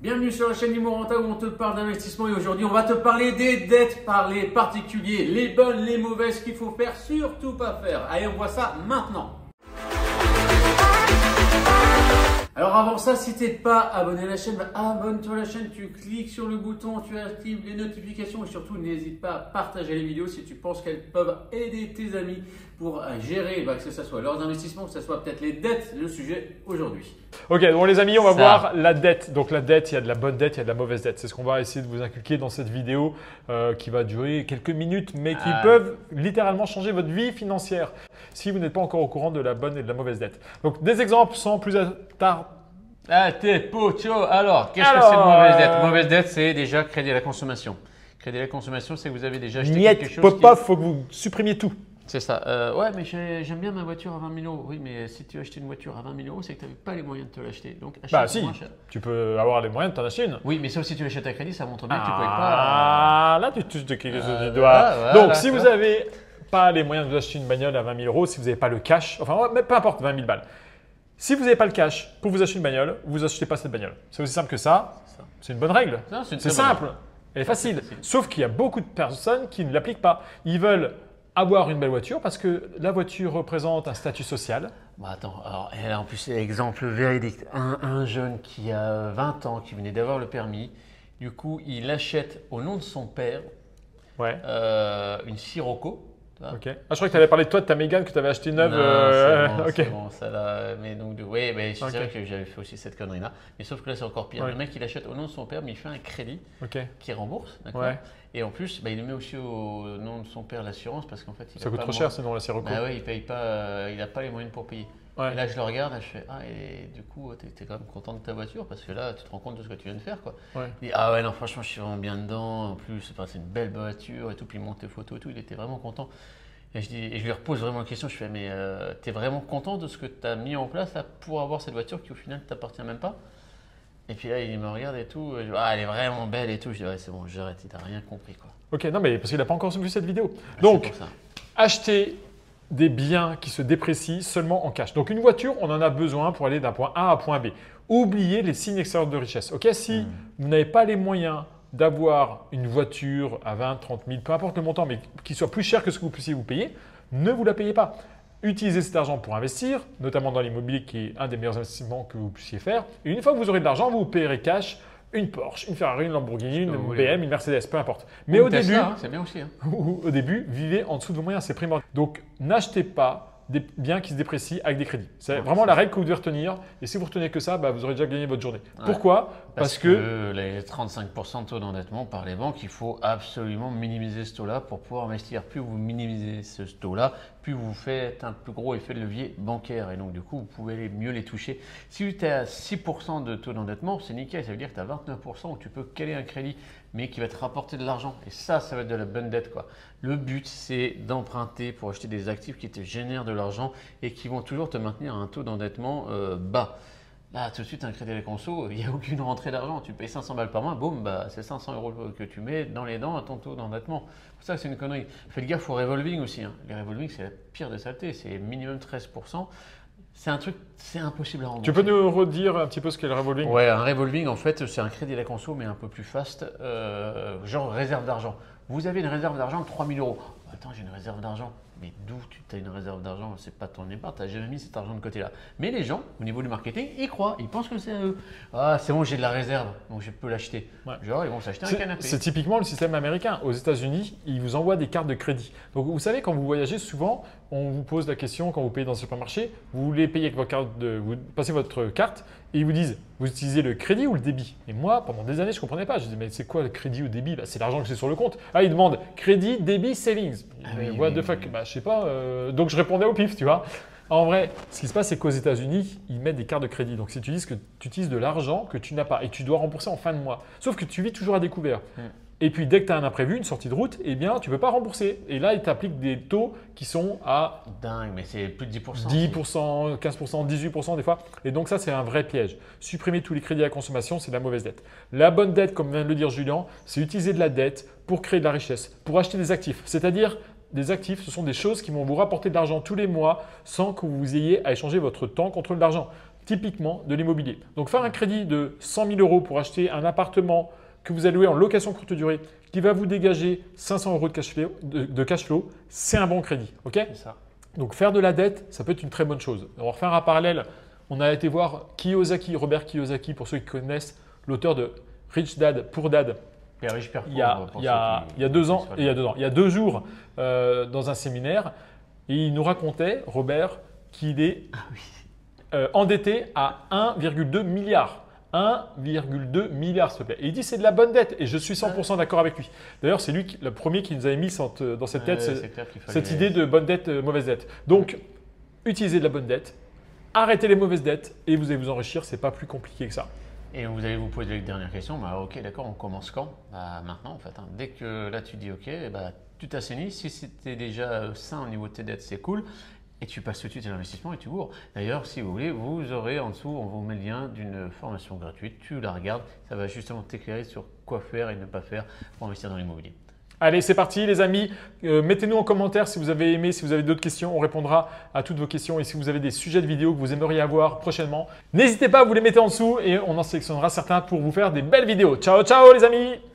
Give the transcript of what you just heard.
Bienvenue sur la chaîne Imo Rentable où on te parle d'investissement et aujourd'hui on va te parler des dettes par les particuliers, les bonnes, les mauvaises qu'il faut faire, surtout pas faire. Allez, on voit ça maintenant. Alors avant ça, si tu n'es pas abonné à la chaîne, abonne-toi à la chaîne, tu cliques sur le bouton, tu actives les notifications et surtout n'hésite pas à partager les vidéos si tu penses qu'elles peuvent aider tes amis pour gérer, que ce soit leurs investissements, que ce soit peut-être les dettes, le sujet aujourd'hui. Ok, bon les amis, on va voir la dette. Donc la dette, il y a de la bonne dette, il y a de la mauvaise dette. C'est ce qu'on va essayer de vous inculquer dans cette vidéo qui va durer quelques minutes, mais qui peuvent littéralement changer votre vie financière si vous n'êtes pas encore au courant de la bonne et de la mauvaise dette. Donc des exemples sans plus attard. Ah, t'es pocho. Alors, qu'est-ce que c'est une mauvaise dette? Mauvaise dette, c'est déjà crédit à la consommation. Crédit à la consommation, c'est que vous avez déjà acheté quelque chose. Il faut que vous supprimiez tout. C'est ça. Ouais, mais j'aime bien ma voiture à 20 000 €. Oui, mais si tu as acheté une voiture à 20 000 €, c'est que tu n'avais pas les moyens de te l'acheter. Donc, achète moins cher. Tu peux avoir les moyens de t'en acheter une. Oui, mais sauf si tu l'achètes à crédit, ça montre bien que tu ne pouvais pas. Ah, là, tu touches quelque chose du doigt. Voilà, donc, si vous n'avez pas les moyens de vous acheter une bagnole à 20 000 €, si vous n'avez pas le cash, enfin, mais peu importe, 20 000 balles. Si vous n'avez pas le cash pour vous acheter une bagnole, vous n'achetez pas cette bagnole. C'est aussi simple que ça. C'est une bonne règle. C'est simple. Elle est facile. Sauf qu'il y a beaucoup de personnes qui ne l'appliquent pas. Ils veulent avoir une belle voiture parce que la voiture représente un statut social. Attends, alors, et là, en plus, c'est l'exemple véridique. Un jeune qui a 20 ans, qui venait d'avoir le permis, du coup, il achète au nom de son père une Sirocco. Ok. Je crois que tu avais parlé de toi, de ta Mégane que tu avais acheté neuve. C'est bon, ça là. Mais donc, oui, c'est vrai que j'avais fait aussi cette connerie-là. Mais sauf que là, c'est encore pire. Le mec, il achète au nom de son père, mais il fait un crédit qui rembourse. D'accord. Et en plus, il met aussi au nom de son père l'assurance parce qu'en fait, ça coûte trop cher sinon la Sirocco. Il paye pas, il n'a pas les moyens pour payer. Et là, je le regarde, je fais et du coup, tu es quand même content de ta voiture parce que là, tu te rends compte de ce que tu viens de faire, quoi. Il dit non, franchement, je suis vraiment bien dedans. En plus, c'est une belle voiture et tout. Puis il monte tes photos et tout. Il était vraiment content. Et je lui repose vraiment la question, je fais mais tu es vraiment content de ce que tu as mis en place là, pour avoir cette voiture qui au final ne t'appartient même pas? Et puis là il me regarde et tout, je dis, elle est vraiment belle et tout, je dis c'est bon, j'arrête, il n'a rien compris, quoi. Ok, non mais parce qu'il n'a pas encore vu cette vidéo. Donc achetez des biens qui se déprécient seulement en cash. Donc une voiture, on en a besoin pour aller d'un point A à point B. Oubliez les signes extérieurs de richesse. Ok, si vous n'avez pas les moyens d'avoir une voiture à 20, 30 000, peu importe le montant, mais qui soit plus cher que ce que vous puissiez vous payer, ne vous la payez pas. Utilisez cet argent pour investir, notamment dans l'immobilier qui est un des meilleurs investissements que vous puissiez faire. Et une fois que vous aurez de l'argent, vous payerez cash une Porsche, une Ferrari, une Lamborghini, une BM, une Mercedes, peu importe. Mais au début, c'est bien aussi. Au début, vivez en dessous de vos moyens, c'est primordial. Donc n'achetez pas des biens qui se déprécient avec des crédits. C'est vraiment la règle que vous devez retenir. Et si vous retenez que ça, vous aurez déjà gagné votre journée. Pourquoi? Parce que les 35% de taux d'endettement par les banques, il faut absolument minimiser ce taux-là pour pouvoir investir. Plus vous minimisez ce taux-là, plus vous faites un plus gros effet de levier bancaire. Et donc, du coup, vous pouvez mieux les toucher. Si tu es à 6% de taux d'endettement, c'est nickel. Ça veut dire que tu as 29% où tu peux caler un crédit, mais qui va te rapporter de l'argent. Et ça va être de la bonne dette, quoi. Le but, c'est d'emprunter pour acheter des actifs qui te génèrent de l'argent et qui vont toujours te maintenir à un taux d'endettement bas. Là, tout de suite, un crédit à la conso, il n'y a aucune rentrée d'argent. Tu payes 500 balles par mois, boum, c'est 500 € que tu mets dans les dents à ton taux d'endettement. C'est pour ça que c'est une connerie. Faites gaffe au revolving aussi. Les revolving, c'est la pire des saletés. C'est minimum 13%. C'est un truc, c'est impossible à rembourser. Tu peux nous redire un petit peu ce qu'est le revolving? Ouais, un revolving, en fait, c'est un crédit à la conso, mais un peu plus fast, genre réserve d'argent. Vous avez une réserve d'argent de 3 000 €. Attends, j'ai une réserve d'argent. Mais d'où tu as une réserve d'argent? C'est pas ton épargne, tu n'as jamais mis cet argent de côté-là. Mais les gens, au niveau du marketing, ils croient, ils pensent que c'est à eux. Ah, c'est bon, j'ai de la réserve, donc je peux l'acheter. Genre, ils vont s'acheter un canapé. C'est typiquement le système américain. Aux États-Unis, ils vous envoient des cartes de crédit. Donc, vous savez, quand vous voyagez, souvent, on vous pose la question, quand vous payez dans le supermarché, vous voulez payer avec votre carte, vous passez votre carte et ils vous disent, vous utilisez le crédit ou le débit? Et moi, pendant des années, je ne comprenais pas. Je disais, mais c'est quoi le crédit ou le débit? C'est l'argent que j'ai sur le compte. Ah, ils demandent crédit, débit, savings. What the fuck? Je sais pas. Donc, je répondais au pif, tu vois. En vrai, ce qui se passe, c'est qu'aux États-Unis, ils mettent des cartes de crédit. Donc, si tu dis que tu utilises de l'argent que tu n'as pas et tu dois rembourser en fin de mois, sauf que tu vis toujours à découvert. Et puis, dès que tu as un imprévu, une sortie de route, tu ne peux pas rembourser. Et là, ils t'appliquent des taux qui sont à… Dingue, mais c'est plus de 10%. 10%, 15%, 18% des fois. Et donc, ça, c'est un vrai piège. Supprimer tous les crédits à consommation, c'est de la mauvaise dette. La bonne dette, comme vient de le dire Julien, c'est utiliser de la dette pour créer de la richesse, pour acheter des actifs. C'est-à-dire des actifs, ce sont des choses qui vont vous rapporter de l'argent tous les mois sans que vous ayez à échanger votre temps contre de l'argent. typiquement de l'immobilier. Donc faire un crédit de 100 000 euros pour acheter un appartement que vous allez louer en location courte durée qui va vous dégager 500 euros de cash flow, c'est un bon crédit. Ok? C'est ça. Donc faire de la dette, ça peut être une très bonne chose. On va refaire un parallèle. On a été voir Robert Kiyosaki, pour ceux qui connaissent, l'auteur de Rich Dad, Poor Dad. Père riche, père pauvre. Il y a 2 ans, il y a 2 jours dans un séminaire, et il nous racontait, Robert, qu'il est endetté à 1,2 milliard. 1,2 milliard, s'il te plaît. Et il dit c'est de la bonne dette et je suis 100% d'accord avec lui. D'ailleurs, c'est lui le premier qui nous avait mis dans cette tête cette idée de bonne dette, mauvaise dette. Donc, utilisez de la bonne dette, arrêtez les mauvaises dettes et vous allez vous enrichir. C'est pas plus compliqué que ça. Et vous allez vous poser une dernière question. Bah, ok, d'accord, on commence quand? Bah, maintenant, en fait. Hein. Dès que là, tu dis ok, bah, tu t'assainis. Si c'était déjà sain au niveau de tes dettes, c'est cool. Et tu passes tout de suite à l'investissement et tu cours. D'ailleurs, si vous voulez, vous aurez en dessous, on vous met le lien d'une formation gratuite. Tu la regardes, ça va justement t'éclairer sur quoi faire et ne pas faire pour investir dans l'immobilier. Allez, c'est parti les amis. Mettez-nous en commentaire si vous avez aimé, si vous avez d'autres questions. On répondra à toutes vos questions. Et si vous avez des sujets de vidéos que vous aimeriez avoir prochainement, n'hésitez pas à vous les mettre en dessous et on en sélectionnera certains pour vous faire des belles vidéos. Ciao, ciao les amis!